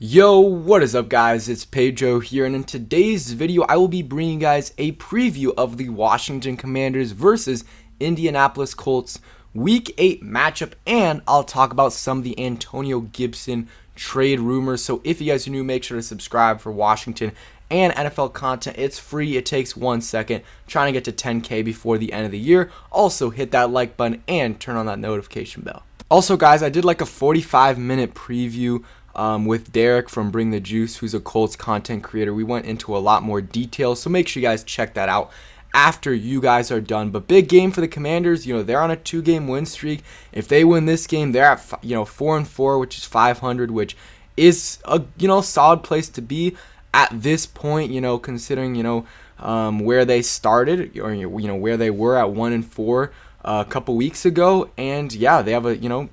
Yo, what is up guys, it's Pedro here, and in today's video I will be bringing you guys a preview of the Washington Commanders versus Indianapolis Colts Week 8 matchup, and I'll talk about some of the Antonio Gibson trade rumors. So if you guys are new, make sure to subscribe for Washington and NFL content. It's free, it takes 1 second, trying to get to 10K before the end of the year. Also hit that like button and turn on that notification bell. Also guys, I did like a 45-minute preview with Derek from Bring the Juice, who's a Colts content creator. We went into a lot more detail, so make sure you guys check that out after you guys are done. But big game for the Commanders. They're on a 2-game win streak. If they win this game, they're at 4-4, which is 500, which is a solid place to be at this point. Considering where they started, or where they were at 1-4 a couple weeks ago, and yeah, they have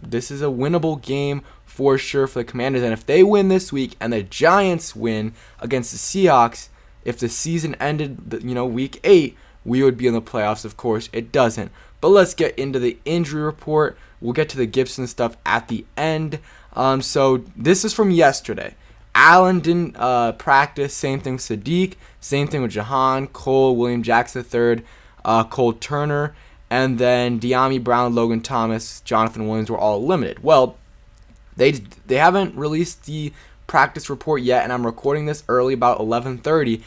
this is a winnable game for sure for the Commanders. And if they win this week and the Giants win against the Seahawks, if the season ended week 8, we would be in the playoffs. Of course it doesn't, but let's get into the injury report. We'll get to the Gibson stuff at the end. So this is from yesterday. Allen didn't practice. Same thing with Sadiq, same thing with Jahan, Cole, William Jackson III, Cole Turner, and then Dyami Brown, Logan Thomas, Jonathan Williams were all limited. Well, They haven't released the practice report yet, and I'm recording this early, about 11:30.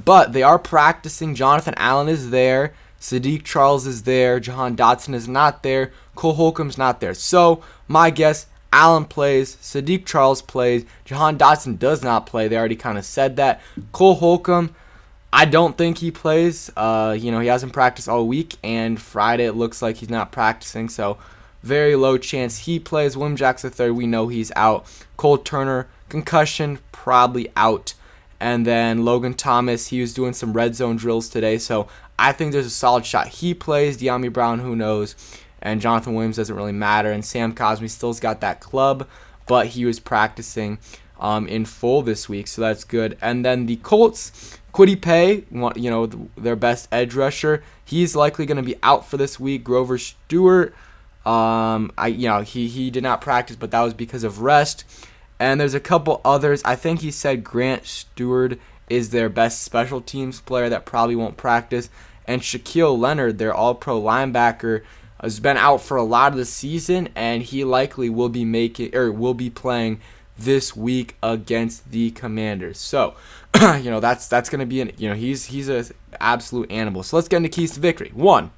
But they are practicing. Jonathan Allen is there. Sadiq Charles is there. Jahan Dotson is not there. Cole Holcomb's not there. So my guess, Allen plays. Sadiq Charles plays. Jahan Dotson does not play. They already kind of said that. Cole Holcomb, I don't think he plays. He hasn't practiced all week, and Friday it looks like he's not practicing. So very low chance he plays. William Jackson III, we know he's out. Cole Turner, concussion, probably out. And then Logan Thomas, he was doing some red zone drills today, so I think there's a solid shot he plays. Dyami Brown, who knows? And Jonathan Williams doesn't really matter. And Sam Cosmi still's got that club, but he was practicing in full this week, so that's good. And then the Colts, Kwity Paye, their best edge rusher, he's likely going to be out for this week. Grover Stewart, he did not practice, but that was because of rest. And there's a couple others. I think he said Grant Stewart is their best special teams player that probably won't practice. And Shaquille Leonard, their all-pro linebacker, has been out for a lot of the season, and he likely will be playing this week against the Commanders. So, that's going to be he's an absolute animal. So let's get into keys to victory. 1,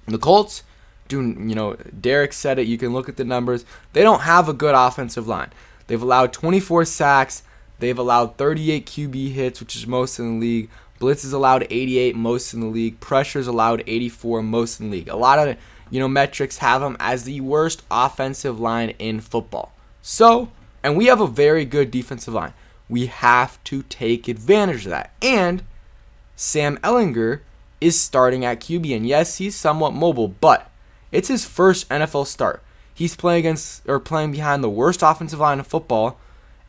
the Colts. Derek said it. You can look at the numbers. They don't have a good offensive line. They've allowed 24 sacks. They've allowed 38 QB hits, which is most in the league. Blitzes allowed 88, most in the league. Pressures allowed 84, most in the league. A lot of metrics have them as the worst offensive line in football. So, and we have a very good defensive line. We have to take advantage of that. And Sam Ehlinger is starting at QB, and yes, he's somewhat mobile, but it's his first NFL start. He's playing behind the worst offensive line in football,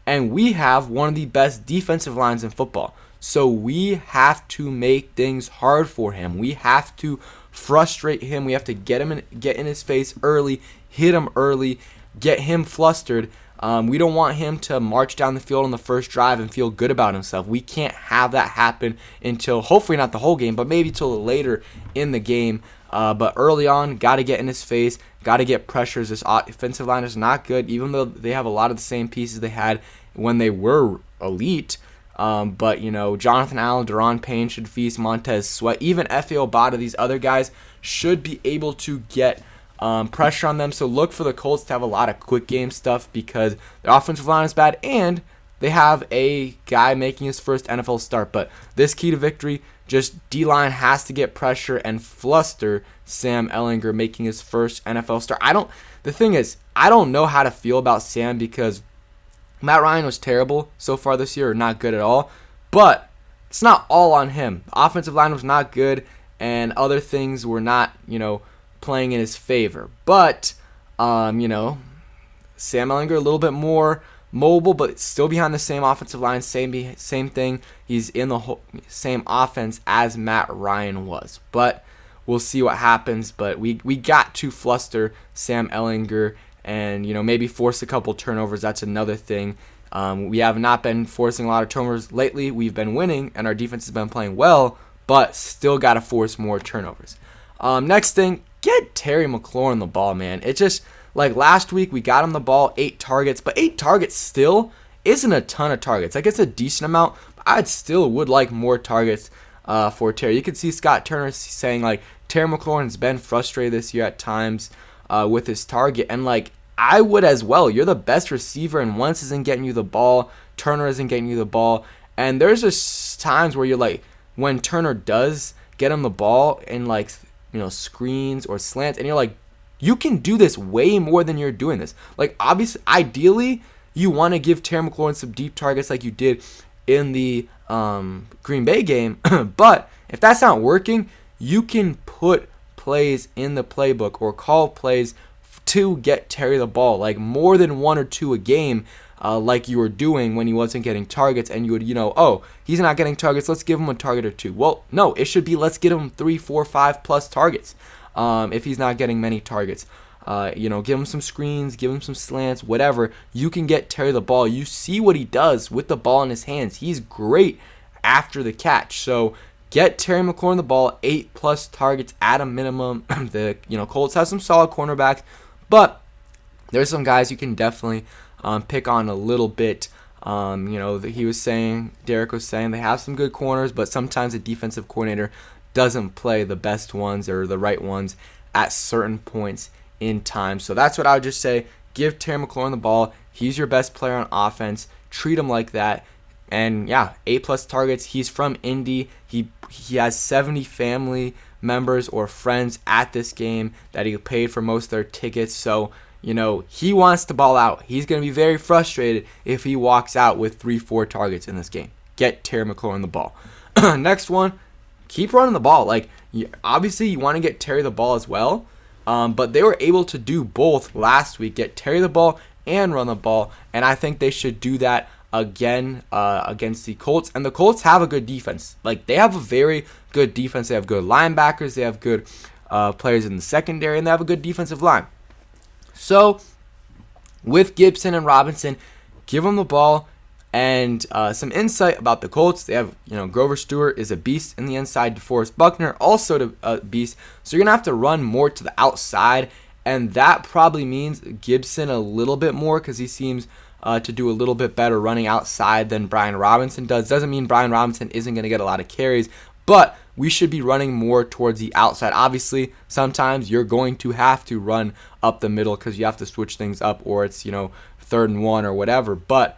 and we have one of the best defensive lines in football. So we have to make things hard for him. We have to frustrate him. We have to get in his face early, hit him early, get him flustered. We don't want him to march down the field on the first drive and feel good about himself. We can't have that happen until, hopefully not the whole game, but maybe till later in the game. But early on, got to get in his face, got to get pressures. This offensive line is not good, even though they have a lot of the same pieces they had when they were elite. But Jonathan Allen, Daron Payne should feast, Montez Sweat, even Efe Obada, these other guys should be able to get pressure on them. So look for the Colts to have a lot of quick game stuff because their offensive line is bad, and they have a guy making his first NFL start. But this key to victory, just D-line has to get pressure and fluster Sam Ehlinger making his first NFL start. The thing is, I don't know how to feel about Sam because Matt Ryan was terrible so far this year, or not good at all. But it's not all on him. The offensive line was not good, and other things were not, playing in his favor. But, Sam Ehlinger a little bit more mobile, but still behind the same offensive line, same thing. He's in the same offense as Matt Ryan was. But we'll see what happens. But we got to fluster Sam Ehlinger and maybe force a couple turnovers. That's another thing. We have not been forcing a lot of turnovers lately. We've been winning, and our defense has been playing well, but still got to force more turnovers. Next thing, get Terry McLaurin the ball, man. It just, like last week, we got him the ball, 8 targets, but 8 targets still isn't a ton of targets. Like, it's a decent amount, but I still would like more targets for Terry. You can see Scott Turner saying, like, Terry McLaurin's been frustrated this year at times with his target, and, like, I would as well. You're the best receiver, and Wentz isn't getting you the ball, Turner isn't getting you the ball, and there's just times where you're like, when Turner does get him the ball in, like, screens or slants, and you're like, you can do this way more than you're doing this. Like, obviously, ideally, you want to give Terry McLaurin some deep targets like you did in the Green Bay game, but if that's not working, you can put plays in the playbook or call plays to get Terry the ball, like more than 1 or 2 a game, like you were doing when he wasn't getting targets, and you would, oh, he's not getting targets, let's give him a target or 2. Well, no, it should be let's get him 3, 4, 5 plus targets if he's not getting many targets. Give him some screens, give him some slants, whatever. You can get Terry the ball. You see what he does with the ball in his hands. He's great after the catch. So get Terry McLaurin the ball, 8 plus targets at a minimum. The Colts have some solid cornerbacks, but there's some guys you can definitely pick on a little bit. He was saying, Derek was saying, they have some good corners, but sometimes the defensive coordinator doesn't play the best ones or the right ones at certain points in time. So that's what I would just say. Give Terry McLaurin the ball. He's your best player on offense. Treat him like that. And yeah, 8 plus targets. He's from Indy. He has 70 family members or friends at this game that he paid for most of their tickets. So, he wants to ball out. He's going to be very frustrated if he walks out with 3, 4 targets in this game. Get Terry McLaurin the ball. Next one, keep running the ball. Like, obviously, you want to get Terry the ball as well. But they were able to do both last week, get Terry the ball and run the ball. And I think they should do that again against the Colts. And the Colts have a good defense. Like, they have a very good defense. They have good linebackers. They have good players in the secondary. And they have a good defensive line. So, with Gibson and Robinson, give them the ball. And some insight about the Colts. They have, Grover Stewart is a beast in the inside. DeForest Buckner also a beast. So you're going to have to run more to the outside. And that probably means Gibson a little bit more because he seems to do a little bit better running outside than Brian Robinson does. Doesn't mean Brian Robinson isn't going to get a lot of carries. But we should be running more towards the outside. Obviously, sometimes you're going to have to run up the middle because you have to switch things up or it's, 3rd and 1 or whatever. But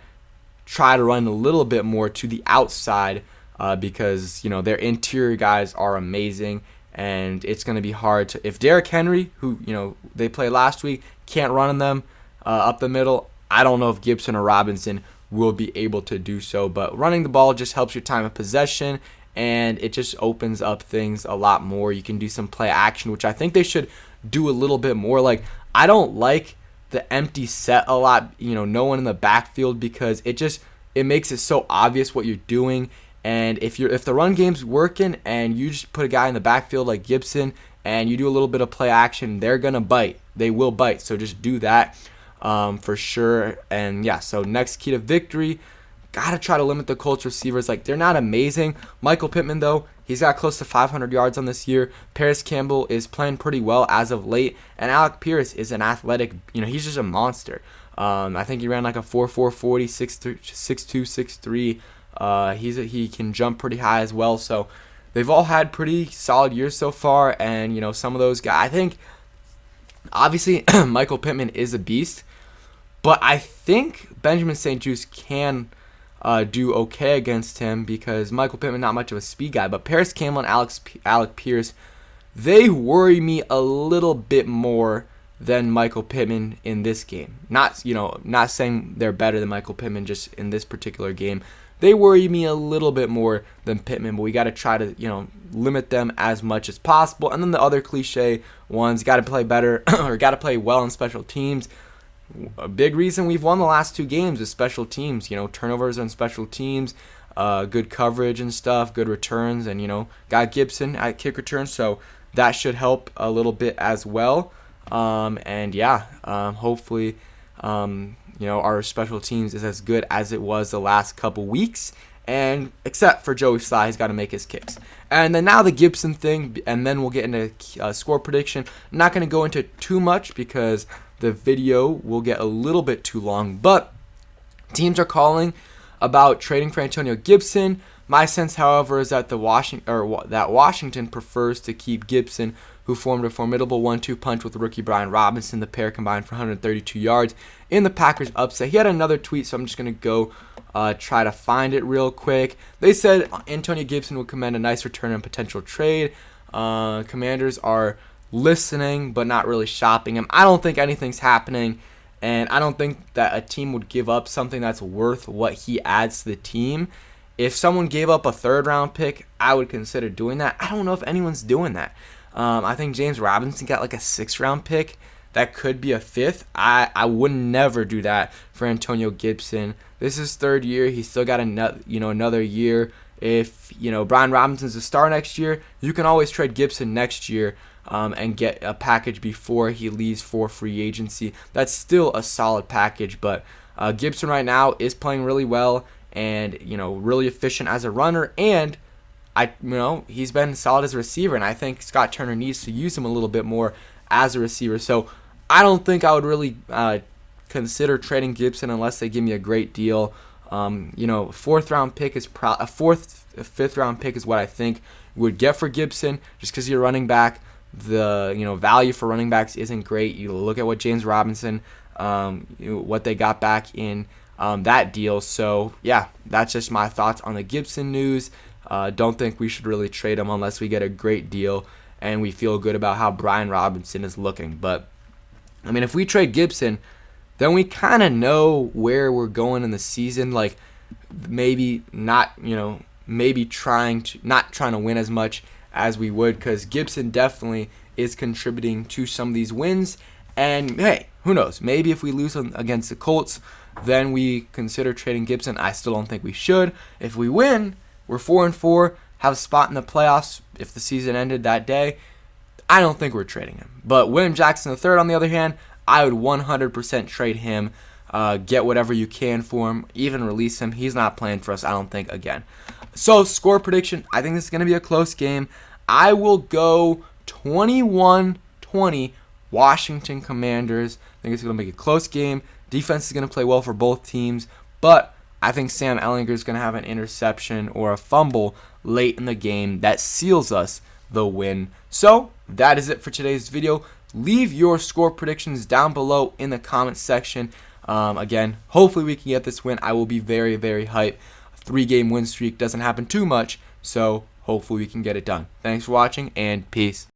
try to run a little bit more to the outside because, their interior guys are amazing, and it's going to be hard to, if Derrick Henry, who, they played last week, can't run them up the middle, I don't know if Gibson or Robinson will be able to do so, but running the ball just helps your time of possession, and it just opens up things a lot more. You can do some play action, which I think they should do a little bit more. Like, I don't like the empty set a lot, no one in the backfield, because it makes it so obvious what you're doing. And if the run game's working and you just put a guy in the backfield like Gibson and you do a little bit of play action, they're gonna bite. They will bite. So just do that for sure. And yeah, so next key to victory, gotta try to limit the Colts receivers. Like, they're not amazing. Michael Pittman, though, he's got close to 500 yards on this year. Paris Campbell is playing pretty well as of late. And Alec Pierce is an athletic, he's just a monster. I think he ran like a 4.4 40, 6'2", 6'3". He can jump pretty high as well. So they've all had pretty solid years so far. And, some of those guys, I think, obviously, Michael Pittman is a beast. But I think Benjamin St-Juste can do okay against him because Michael Pittman, not much of a speed guy. But Paris Campbell and Alec Pierce, they worry me a little bit more than Michael Pittman in this game. Not saying they're better than Michael Pittman just in this particular game. They worry me a little bit more than Pittman, but we got to try to, limit them as much as possible. And then the other cliche ones, got to play better or got to play well in special teams. A big reason we've won the last 2 games is special teams. Turnovers on special teams, good coverage and stuff, good returns, and, got Gibson at kick returns, so that should help a little bit as well. Hopefully, our special teams is as good as it was the last couple weeks. And except for Joey Sly, he's got to make his kicks. And then now the Gibson thing, and then we'll get into score prediction. I'm not going to go into too much because the video will get a little bit too long. But teams are calling about trading for Antonio Gibson. My sense, however, is that Washington prefers to keep Gibson, who formed a formidable 1-2 punch with rookie Brian Robinson. The pair combined for 132 yards in the Packers upset. He had another tweet, so I'm just going to go try to find it real quick. They said Antonio Gibson would command a nice return and potential trade. Commanders are listening, but not really shopping him. I don't think anything's happening, and I don't think that a team would give up something that's worth what he adds to the team. If someone gave up a third-round pick, I would consider doing that. I don't know if anyone's doing that. I think James Robinson got like a 6th-round pick. That could be a 5th. I would never do that for Antonio Gibson. This is 3rd year. He's still got another year. If Brian Robinson's a star next year, you can always trade Gibson next year and get a package before he leaves for free agency. That's still a solid package, but Gibson right now is playing really well and really efficient as a runner, and he's been solid as a receiver, and I think Scott Turner needs to use him a little bit more as a receiver. So I don't think I would really consider trading Gibson unless they give me a great deal. 4th-round pick is a 5th-round pick is what I think you would get for Gibson, just because you're running back. The value for running backs isn't great. You look at what James Robinson, what they got back in that deal. So yeah, that's just my thoughts on the Gibson news. Don't think we should really trade him unless we get a great deal and we feel good about how Brian Robinson is looking. But I mean, if we trade Gibson, then we kind of know where we're going in the season. Like maybe not, maybe not trying to win as much as we would, because Gibson definitely is contributing to some of these wins. And hey, who knows? Maybe if we lose against the Colts, then we consider trading Gibson. I still don't think we should. If we win, we're 4-4, have a spot in the playoffs if the season ended that day. I don't think we're trading him. But William Jackson III, on the other hand, I would 100% trade him. Get whatever you can for him. Even release him. He's not playing for us, I don't think, again. So, score prediction. I think this is going to be a close game. I will go 21-20 Washington Commanders. I think it's going to make a close game. Defense is going to play well for both teams. But I think Sam Ehlinger is going to have an interception or a fumble late in the game that seals us the win. So, that is it for today's video. Leave your score predictions down below in the comments section. Again, hopefully we can get this win. I will be very, very hyped. A 3-game win streak doesn't happen too much, so hopefully we can get it done. Thanks for watching, and peace.